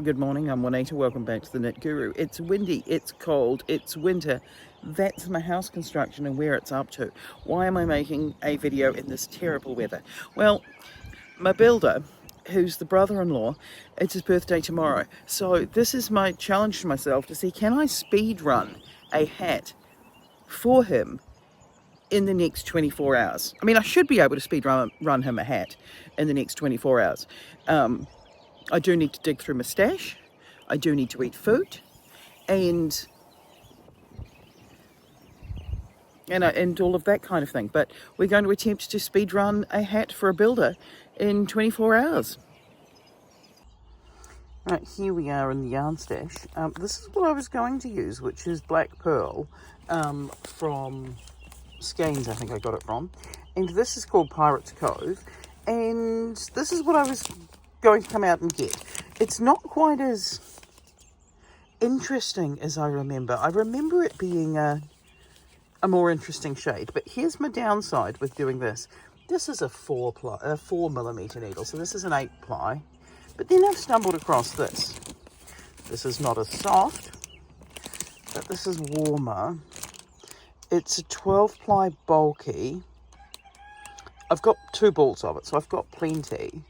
Good morning, I'm Juanita. Welcome back to the Knit Guru. It's windy, it's cold, it's winter. That's my house construction and where it's up to. Why am I making a video in this terrible weather? Well, my builder, who's the brother-in-law, it's his birthday tomorrow. So this is my challenge to myself to see, can I speed run a hat for him in the next 24 hours? I mean, I should be able to speed run him a hat in the next 24 hours. I do need to dig through my stash. I do need to eat food, and all of that kind of thing. But we're going to attempt to speed run a hat for a builder in 24 hours. Right, here we are in the yarn stash. This is what I was going to use, which is black pearl from Skeins, I think I got it from. And this is called Pirate's Cove. And this is what I was going to come out and get. It's not quite as interesting as I remember. I remember it being a more interesting shade, but here's my downside with doing this. This is a 4mm needle, so this is an 8 ply, but then I've stumbled across this. This is not as soft, but this is warmer. It's a 12 ply bulky. I've got 2 balls of it, so I've got plenty.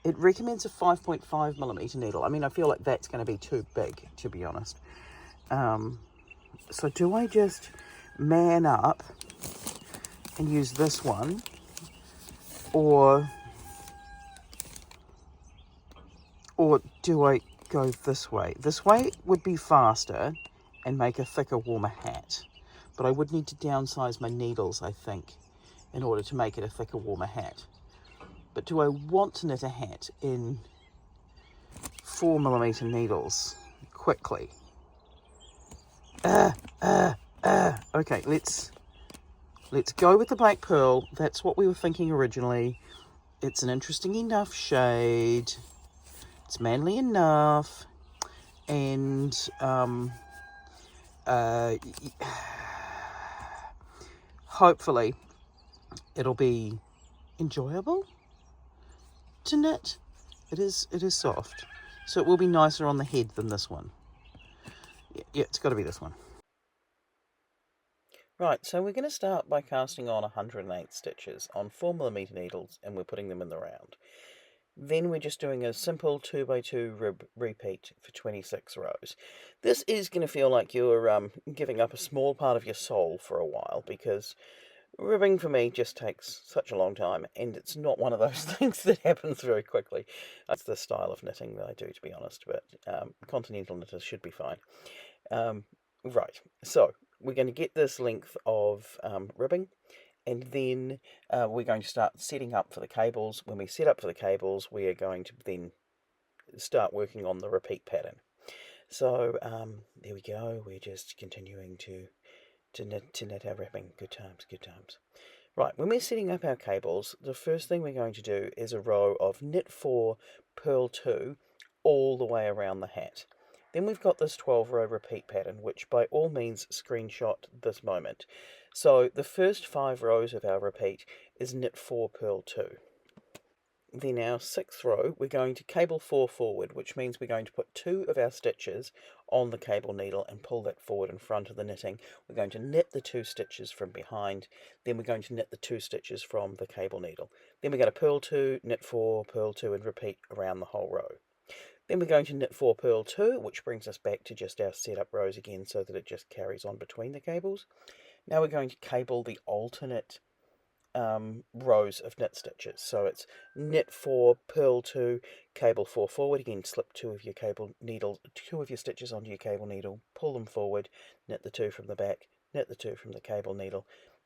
It recommends a 5.5mm needle. I mean, I feel like that's going to be too big, to be honest. So do I just man up and use this one, or do I go this way? This way would be faster and make a thicker, warmer hat, but I would need to downsize my needles, I think, in order to make it a thicker, warmer hat. But do I want to knit a hat in 4mm needles quickly? Okay, let's go with the black pearl. That's what we were thinking originally. It's an interesting enough shade. It's manly enough, and hopefully it'll be enjoyable to knit. It is soft, so it will be nicer on the head than this one. Yeah, it's got to be this one. Right, so we're going to start by casting on 108 stitches on 4mm needles, and we're putting them in the round. Then we're just doing a simple 2x2 rib repeat for 26 rows. This is going to feel like you're giving up a small part of your soul for a while, because ribbing for me just takes such a long time, and it's not one of those things that happens very quickly. That's the style of knitting that I do, to be honest, but continental knitters should be fine. Right, so we're going to get this length of ribbing, and then we're going to start setting up for the cables. When we set up for the cables, we are going to then start working on the repeat pattern. So there we go. We're just continuing to knit our ribbing. Good times, good times. Right, when we're setting up our cables, the first thing we're going to do is a row of knit 4, purl 2, all the way around the hat. Then we've got this 12-row repeat pattern, which by all means screenshot this moment. So the first 5 rows of our repeat is knit 4, purl 2. Then our 6th row, we're going to cable 4 forward, which means we're going to put 2 of our stitches on the cable needle and pull that forward in front of the knitting. We're going to knit the 2 stitches from behind, then we're going to knit the 2 stitches from the cable needle. Then we're going to purl 2, knit 4, purl 2, and repeat around the whole row. Then we're going to knit 4, purl 2, which brings us back to just our setup rows again, so that it just carries on between the cables. Now we're going to cable the alternate rows of knit stitches. So it's knit 4, purl 2, cable 4 forward. Again, slip 2 of your stitches onto your cable needle, pull them forward, knit the 2 from the back, knit the 2 from the cable needle,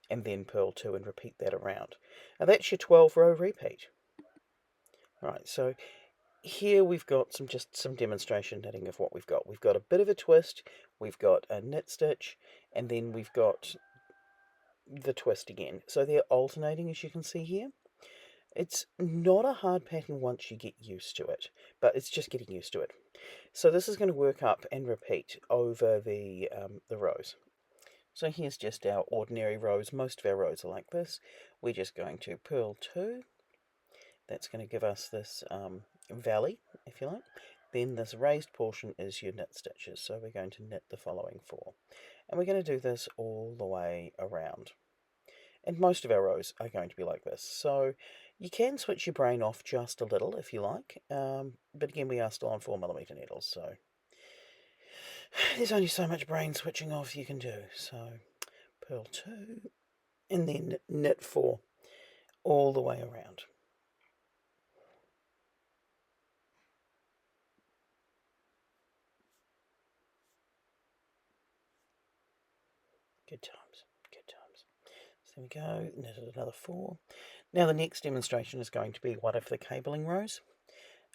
and then purl 2 and repeat that around. Now that's your 12-row repeat. Right, so here we've got some demonstration knitting of what we've got. We've got a bit of a twist, we've got a knit stitch, and then we've got the twist again. So they're alternating, as you can see here. It's not a hard pattern once you get used to it, but it's just getting used to it. So this is going to work up and repeat over the rows. So here's just our ordinary rows. Most of our rows are like this. We're just going to purl 2. That's going to give us this valley, if you like. Then this raised portion is your knit stitches, so we're going to knit the following 4. And we're going to do this all the way around. And most of our rows are going to be like this. So you can switch your brain off just a little if you like. But again, we are still on 4mm needles, so there's only so much brain switching off you can do. So purl 2 and then knit 4 all the way around. Good times, good times. So there we go, knitted another 4. Now the next demonstration is going to be one of the cabling rows.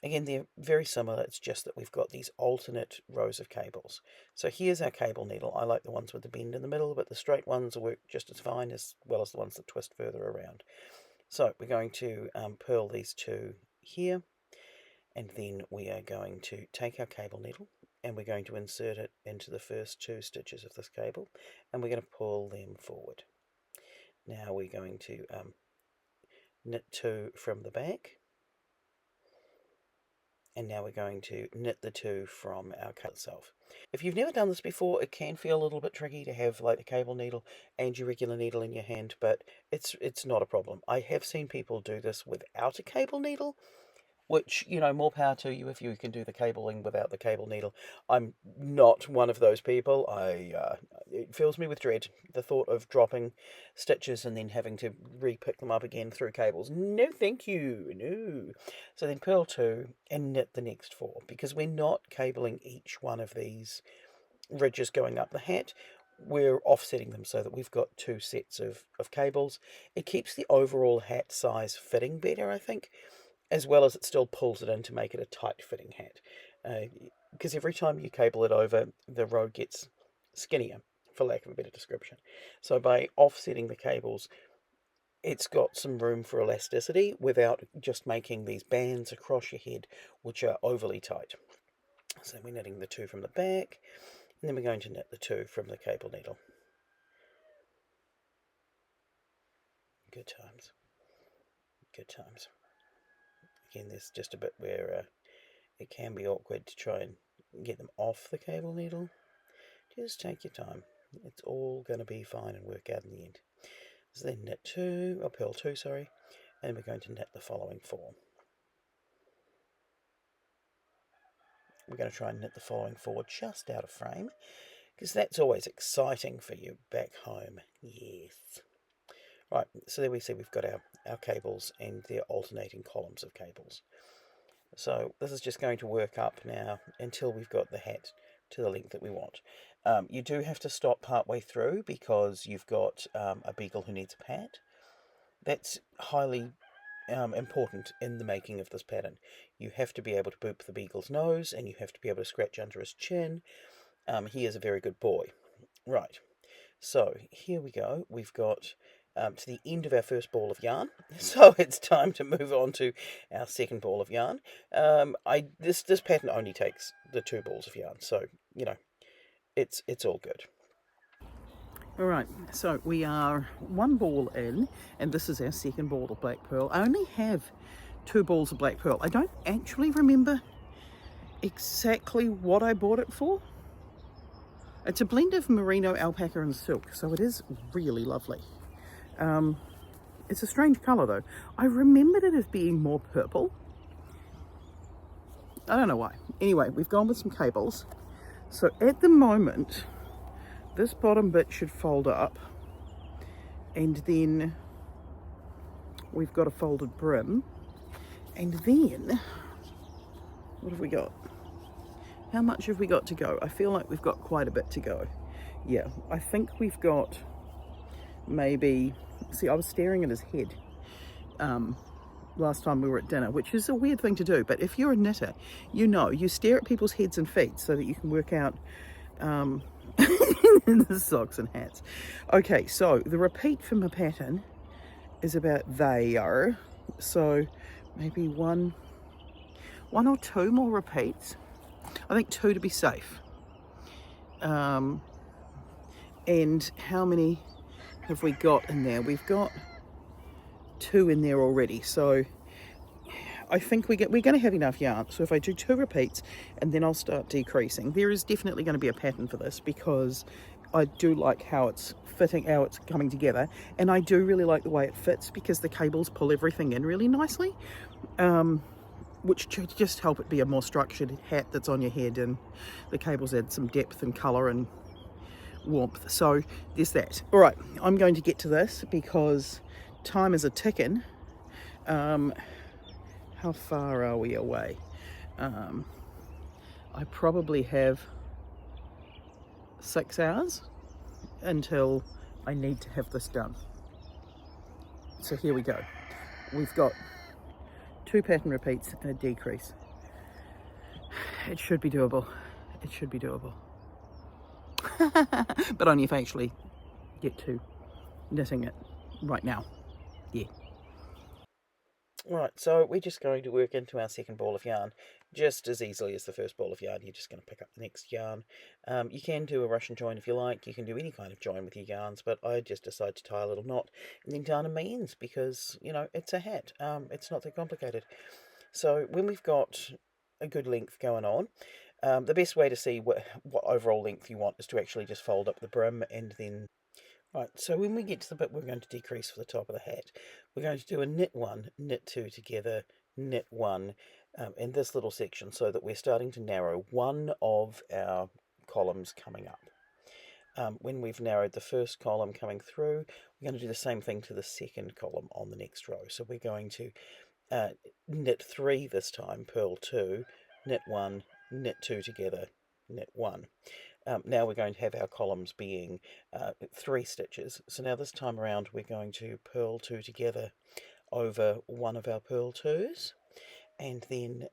Again, they're very similar, it's just that we've got these alternate rows of cables. So here's our cable needle. I like the ones with the bend in the middle, but the straight ones will work just as fine, as well as the ones that twist further around. So we're going to purl these 2 here, and then we are going to take our cable needle and we're going to insert it into the first 2 stitches of this cable, and we're going to pull them forward. Now we're going to knit 2 from the back, and now we're going to knit the 2 from our cable itself. If you've never done this before, it can feel a little bit tricky to have like the cable needle and your regular needle in your hand, but it's not a problem. I have seen people do this without a cable needle, which, you know, more power to you if you can do the cabling without the cable needle. I'm not one of those people. It fills me with dread, the thought of dropping stitches and then having to re-pick them up again through cables. No, thank you, no. So then purl 2 and knit the next 4, because we're not cabling each one of these ridges going up the hat. We're offsetting them so that we've got 2 sets of cables. It keeps the overall hat size fitting better, I think, as well as it still pulls it in to make it a tight-fitting hat. Because every time you cable it over, the row gets skinnier, for lack of a better description. So by offsetting the cables, it's got some room for elasticity without just making these bands across your head, which are overly tight. So we're knitting the 2 from the back, and then we're going to knit the 2 from the cable needle. Good times. Good times. Again, there's just a bit where it can be awkward to try and get them off the cable needle. Just take your time. It's all going to be fine and work out in the end. So then knit 2, or purl 2, sorry, and we're going to knit the following 4. We're going to try and knit the following 4 just out of frame, because that's always exciting for you back home. Yes. Right, so there we see we've got our cables and their alternating columns of cables. So this is just going to work up now until we've got the hat to the length that we want. You do have to stop partway through because you've got a beagle who needs a pat. That's highly important in the making of this pattern. You have to be able to boop the beagle's nose, and you have to be able to scratch under his chin. He is a very good boy. Right, so here we go. We've got to the end of our first ball of yarn, so it's time to move on to our second ball of yarn. This pattern only takes the 2 balls of yarn, so you know it's all good. All right, so we are 1 ball in, and this is our second ball of black pearl. I only have 2 balls of black pearl. I don't actually remember exactly what I bought it for. It's a blend of merino, alpaca and silk, so it is really lovely. It's a strange colour though. I remembered it as being more purple. I don't know why. Anyway, we've gone with some cables. So at the moment, this bottom bit should fold up, and then we've got a folded brim, and then what have we got? How much have we got to go? I feel like we've got quite a bit to go. Yeah, I think we've got maybe, see, I was staring at his head last time we were at dinner, which is a weird thing to do, but if you're a knitter, you know, you stare at people's heads and feet so that you can work out the socks and hats. Okay, so the repeat for my pattern is about there, so maybe one or 2 more repeats. I think 2 to be safe. And how many have we got in there? We've got 2 in there already, so I think we're going to have enough yarn. So if I do 2 repeats and then I'll start decreasing, there is definitely going to be a pattern for this, because I do like how it's fitting, how it's coming together, and I do really like the way it fits because the cables pull everything in really nicely, which just help it be a more structured hat that's on your head, and the cables add some depth and colour and warmth. So there's that. All right, I'm going to get to this because time is a ticking. How far are we away? I probably have 6 hours until I need to have this done. So here we go. We've got 2 pattern repeats and a decrease. It should be doable. It should be doable. But only if I actually get to knitting it right now. Yeah. Right, so we're just going to work into our second ball of yarn just as easily as the first ball of yarn. You're just going to pick up the next yarn. You can do a Russian join if you like. You can do any kind of join with your yarns, but I just decide to tie a little knot and then darn in my ends because, you know, it's a hat. It's not that complicated. So when we've got a good length going on, the best way to see what overall length you want is to actually just fold up the brim and then... Right, so when we get to the bit we're going to decrease for the top of the hat, we're going to do a knit 1, knit 2 together, knit 1 in this little section, so that we're starting to narrow one of our columns coming up. When we've narrowed the first column coming through, we're going to do the same thing to the second column on the next row. So we're going to knit 3 this time, purl 2, knit 1, knit 2 together, knit 1. Now we're going to have our columns being 3 stitches. So now this time around we're going to purl 2 together over one of our purl 2s, and then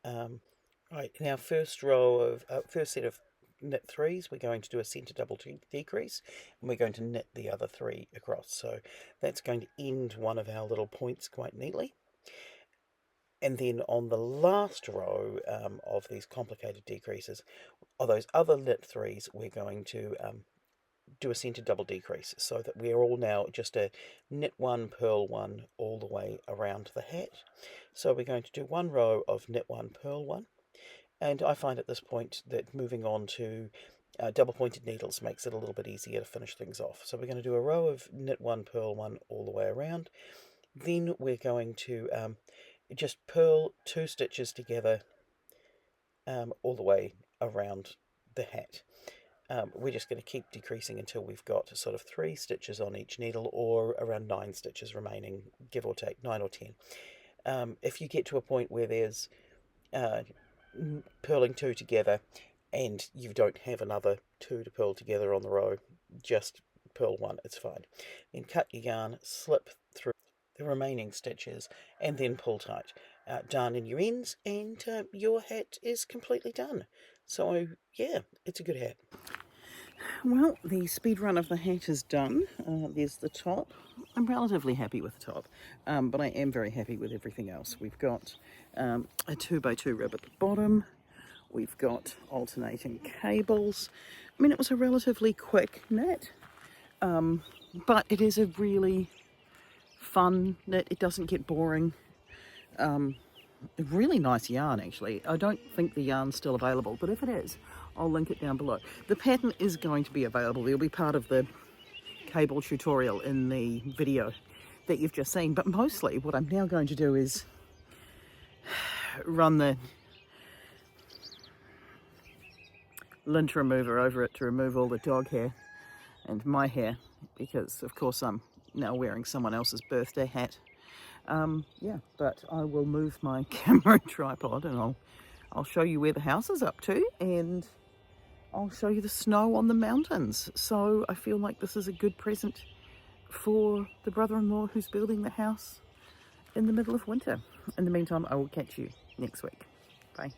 right, in our first row of first set of knit 3s, we're going to do a centre double decrease, and we're going to knit the other 3 across. So that's going to end one of our little points quite neatly. And then on the last row of these complicated decreases, of those other knit 3s, we're going to do a centre double decrease, so that we're all now just a knit 1, purl 1 all the way around the hat. So we're going to do 1 row of knit 1, purl 1, and I find at this point that moving on to double pointed needles makes it a little bit easier to finish things off. So we're going to do a row of knit 1, purl 1 all the way around. Then we're going to just purl 2 stitches together all the way around the hat. We're just going to keep decreasing until we've got sort of 3 stitches on each needle, or around 9 stitches remaining, give or take, 9 or 10. If you get to a point where there's purling 2 together and you don't have another 2 to purl together on the row, just purl 1, it's fine. Then cut your yarn, slip through the remaining stitches, and then pull tight. Darn in your ends, and your hat is completely done. So yeah, it's a good hat. Well, the speed run of the hat is done. There's the top. I'm relatively happy with the top, but I am very happy with everything else. We've got a 2x2 rib at the bottom. We've got alternating cables. I mean, it was a relatively quick knit, but it is a really fun knit. It doesn't get boring. Really nice yarn, actually. I don't think the yarn's still available, but if it is, I'll link it down below. The pattern is going to be available. It'll be part of the cable tutorial in the video that you've just seen, but mostly what I'm now going to do is run the lint remover over it to remove all the dog hair and my hair, because of course I'm now wearing someone else's birthday hat. Yeah, but I will move my camera tripod, and I'll show you where the house is up to, and I'll show you the snow on the mountains. So I feel like this is a good present for the brother-in-law who's building the house in the middle of winter. In the meantime, I will catch you next week. Bye.